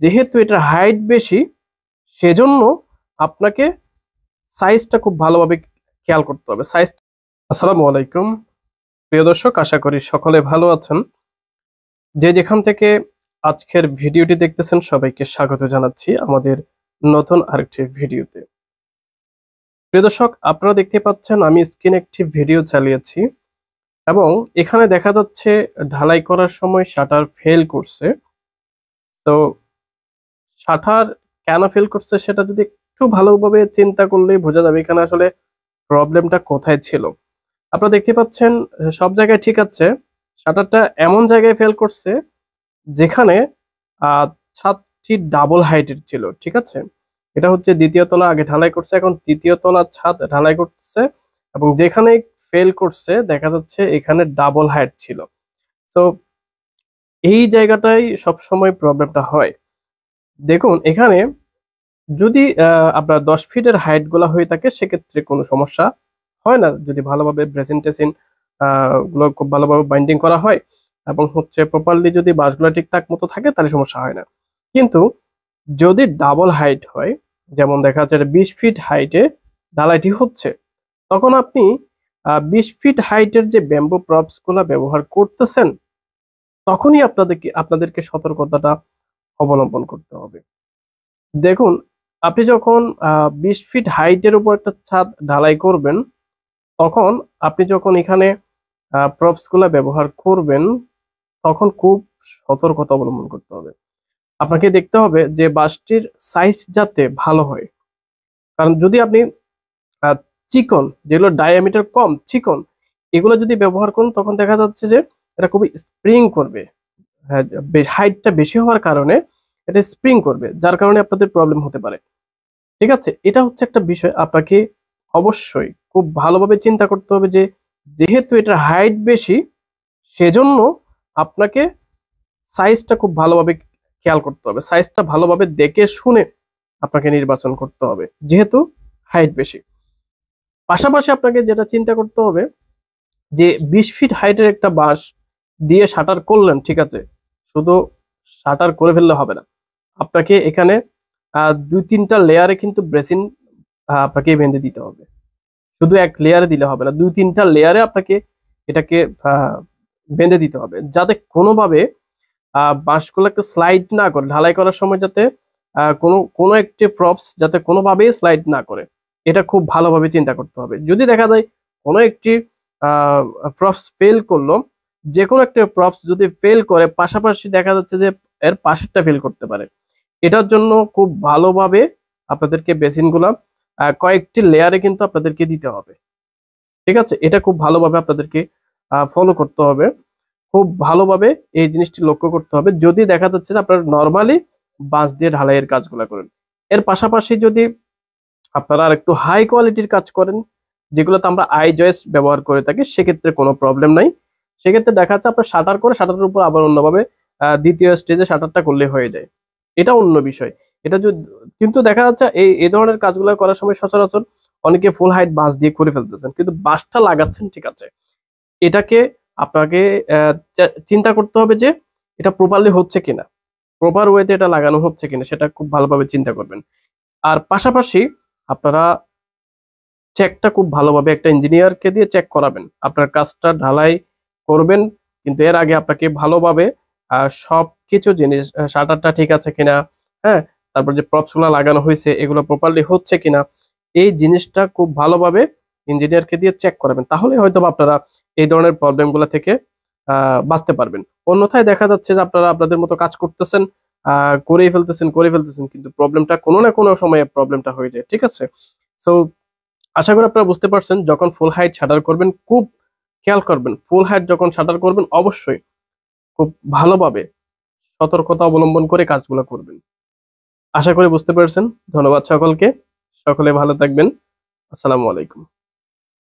যেহেতু এটার হাইট বেশি, সেজন্য আপনাকে সাইজটা খুব ভালোভাবে খেয়াল করতে হবে। সাইজ। আসসালামু আলাইকুম প্রিয় দর্শক, আশা করি সকলে ভালো আছেন। যে যেখান থেকে আজকের ভিডিওটি দেখতেছেন সবাইকে স্বাগত জানাচ্ছি আমাদের নতুন আরেকটি ভিডিওতে। প্রিয় দর্শক, আপনারা দেখতে পাচ্ছেন আমি স্ক্রিনে একটি ভিডিও চালিয়েছি এবং এখানে দেখা যাচ্ছে ঢালাই করার সময় শাটার ফেল করছে। তো শাটার কেন ফেল করছে সেটা যদি একটু ভালোভাবে চিন্তা করলেই বোঝা যাবে এখানে আসলে প্রবলেমটা কোথায় ছিল। আপনারা দেখতে পাচ্ছেন সব জায়গায় ঠিক আছে, শাটারটা এমন জায়গায় ফেল করছে যেখানে আহ ছাদটি ডাবল হাইটের ছিল। ঠিক আছে, এটা হচ্ছে দ্বিতীয় তলা আগে ঢালাই করছে, এখন তৃতীয় তলা ছাদ ঢালাই করছে এবং যেখানে ফেল করছে দেখা যাচ্ছে এখানে ডাবল হাইট ছিল। তো এই জায়গাটাই সবসময় প্রবলেমটা হয়। দেখুন এখানে যদি আপনার 10 ফিটের হাইট গুলা হয়ে থাকে সেক্ষেত্রে কোনো সমস্যা হয় না, যদি ভালোভাবে ব্রেসিন টেসিন গুলো খুব ভালোভাবে বাইন্ডিং করা হয় এবং হচ্ছে প্রপারলি যদি বাঁশগুলো ঠিকঠাক মতো থাকে তাহলে সমস্যা হয় না। কিন্তু যদি ডাবল হাইট হয়, যেমন দেখা যাচ্ছে 20 ফিট হাইটে ঢালাইটি হচ্ছে, তখন আপনি 20 ফিট হাইটের যে ব্যাম্বো প্রপস গুলা ব্যবহার করতেছেন তখনই আপনাদেরকে সতর্কতাটা অবলম্বন করতে হবে। দেখুন, আপনি যখন 20 ফিট হাইটের উপর একটা ছাদ ঢালাই করবেন, তখন আপনি যখন এখানে প্রপস গুলা ব্যবহার করবেন তখন খুব সতর্কতা অবলম্বন করতে হবে। আপনাকে দেখতে হবে যে বাঁশটির সাইজ যাতে ভালো হয়। কারণ যদি আপনি আহ, চিকন, যেগুলো ডায়ামিটার কম চিকন, এগুলো যদি ব্যবহার করুন তখন দেখা যাচ্ছে যে এটা খুবই স্প্রিং করবে। হ্যাঁ, হাইটটা বেশি হওয়ার কারণে এটা স্প্রিং করবে, যার কারণে আপনাদের প্রবলেম হতে পারে। ঠিক আছে, এটা হচ্ছে একটা বিষয় আপনাকে অবশ্যই খুব ভালোভাবে চিন্তা করতে হবে যে যেহেতু এটার হাইট বেশি, সেজন্য আপনাকে সাইজটা খুব ভালোভাবে খেয়াল করতে হবে। সাইজটা ভালোভাবে দেখে শুনে আপনাকে নির্বাচন করতে হবে যেহেতু হাইট বেশি। পাশাপাশি আপনাকে যেটা চিন্তা করতে হবে যে 20 ফিট হাইটের একটা বাঁশ দিয়ে শাটার করলেন, ঠিক আছে, শুধু শাটার করে ফেললে হবে না, আপনাকে এখানে 2-3টা লেয়ারে কিন্তু ব্রেসিন আপনাকে বেঁধে দিতে হবে। শুধু এক লেয়ারে দিলে হবে না, 2-3টা লেয়ারে আপনাকে এটাকে আহ, বেঁধে দিতে হবে, যাতে কোনোভাবে বাঁশগুলোকে স্লাইড না করে ঢালাই করার সময়, যাতে কোনো কোনো একটি প্রপস যাতে কোনোভাবেই স্লাইড না করে, এটা খুব ভালোভাবে চিন্তা করতে হবে। যদি দেখা যায় কোনো একটি প্রপস ফেল করলো, যে কোনো একটা প্রপস যদি ফেল করে পাশাপাশি দেখা যাচ্ছে যে এর পাশেরটা ফেল করতে পারে, এটার জন্য খুব ভালোভাবে আপনাদেরকে বেসিনগুলো কয়েকটি লেয়ারে কিন্তু আপনাদেরকে দিতে হবে। ঠিক আছে, এটা খুব ভালোভাবে আপনাদেরকে ফলো করতে হবে। খুব ভালোভাবে এই জিনিসটি লক্ষ্য করতে হবে। যদি দেখা যাচ্ছে যে আপনারা নর্মালি বাঁশ দিয়ে ঢালাইয়ের কাজগুলো করেন, এর পাশাপাশি যদি আপনারা আর একটু হাই কোয়ালিটির কাজ করেন, যেগুলোতে আমরা আই জয়েস্ট ব্যবহার করে থাকি, সেক্ষেত্রে কোনো প্রবলেম নাই। সেক্ষেত্রে দেখা যাচ্ছে আপনার শাটার করে শাটারের উপর আবার অন্যভাবে দ্বিতীয় স্টেজে শাটারটা করলে হয়ে যায়, এটা অন্য বিষয়। এটা যদি কিন্তু দেখা যাচ্ছে এই ধরনের কাজগুলো করার সময় সচরাচর অনেকে ফুল হাইট বাঁশ দিয়ে করে ফেলতেছেন, কিন্তু বাঁশটা লাগাচ্ছেন ঠিক আছে, এটাকে আপনাকে চিন্তা করতে হবে যে এটা প্রপারলি হচ্ছে কিনা, প্রপার ওয়েতে এটা লাগানো হচ্ছে কিনা, সেটা খুব ভালোভাবে চিন্তা করবেন। আর পাশাপাশি আপনারা চেকটা খুব ভালোভাবে একটা ইঞ্জিনিয়ারকে দিয়ে চেক করাবেন। আপনার কাজটা ঢালাই করবেন, কিন্তু এর আগে আপনাকে ভালোভাবে সবকিছু জিনিস, শাটারটা ঠিক আছে কিনা, হ্যাঁ, তারপর যে প্রপস গুলো লাগানো হয়েছে এগুলো প্রপারলি হচ্ছে কিনা, এই জিনিসটা খুব ভালোভাবে ইঞ্জিনিয়ারকে দিয়ে চেক করাবেন। তাহলে হয়তো আপনারা এই ধরনের প্রবলেম গুলা থেকে বাঁচতে পারবেন। অন্যথায় দেখা যাচ্ছে যে আপনারা আপনাদের মতো কাজ করতেছেন, করেই ফেলতেছেন কিন্তু প্রবলেমটা কোনো না কোনো সময়ে প্রবলেমটা হয়ে যায়। ঠিক আছে, সো আশা করি আপনারা বুঝতে পারছেন। যখন ফুল হাইট শাটার করবেন খুব খেয়াল করবেন, ফুল হাইট যখন শাটার করবেন অবশ্যই খুব ভালোভাবে সতর্কতা অবলম্বন করে কাজগুলো করবেন। আশা করি বুঝতে পেরেছেন। ধন্যবাদ সকলকে, সকলে ভালো থাকবেন। আসসালামু আলাইকুম।